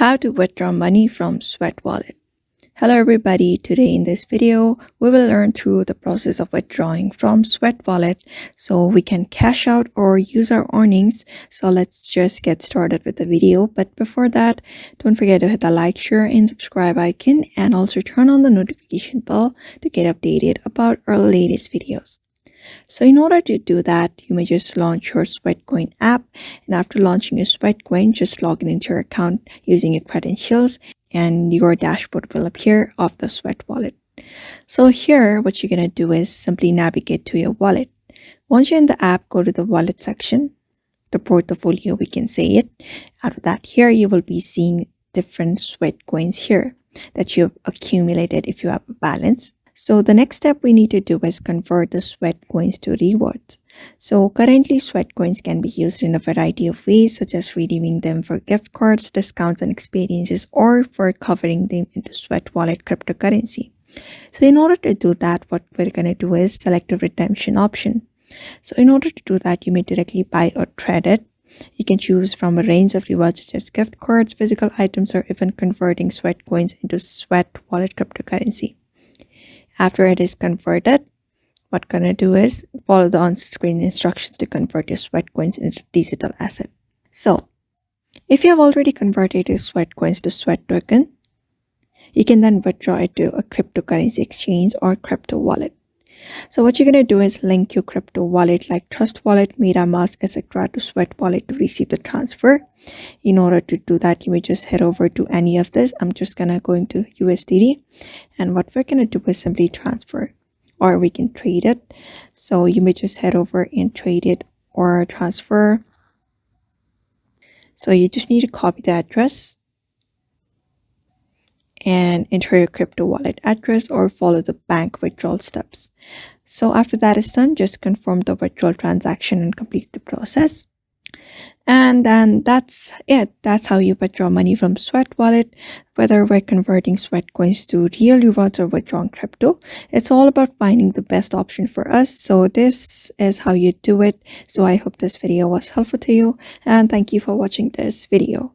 How to withdraw money from Sweatwallet. Hello everybody, today in this video we will learn through the process of withdrawing from Sweatwallet so we can cash out or use our earnings. So let's just get started with the video, but before that don't forget to hit the like, share and subscribe icon and also turn on the notification bell to get updated about our latest videos. So in order to do that, you may just launch your Sweatcoin app, and after launching your Sweatcoin, just log in into your account using your credentials and your dashboard will appear of the Sweat wallet. So here, what you're going to do is simply navigate to your wallet. Once you're in the app, go to the wallet section, the portfolio, we can say it. Out of that, here you will be seeing different Sweatcoins here that you've accumulated if you have a balance. So the next step we need to do is convert the sweat coins to rewards. So currently sweat coins can be used in a variety of ways, such as redeeming them for gift cards, discounts and experiences, or for covering them into Sweatwallet cryptocurrency. So in order to do that, what we're going to do is select a redemption option. So in order to do that, you may directly buy or trade it. You can choose from a range of rewards such as gift cards, physical items, or even converting sweat coins into Sweatwallet cryptocurrency. After it is converted, what we're going to do is follow the on-screen instructions to convert your sweat coins into digital asset. So, if you have already converted your sweat coins to sweat token, you can then withdraw it to a cryptocurrency exchange or crypto wallet. So what you're going to do is link your crypto wallet like Trust Wallet, MetaMask, etc. to Sweat Wallet to receive the transfer. In order to do that, you may just head over to any of this. I'm just going to go into USDT. And what we're going to do is simply transfer, or we can trade it. So you may just head over and trade it or transfer. So you just need to copy the address and enter your crypto wallet address or follow the bank withdrawal steps. So after that is done, just confirm the withdrawal transaction and complete the process. And then that's it. That's how you withdraw money from Sweat Wallet. Whether we're converting sweat coins to real rewards or withdrawing crypto, it's all about finding the best option for us. So this is how you do it. So I hope this video was helpful to you and thank you for watching this video.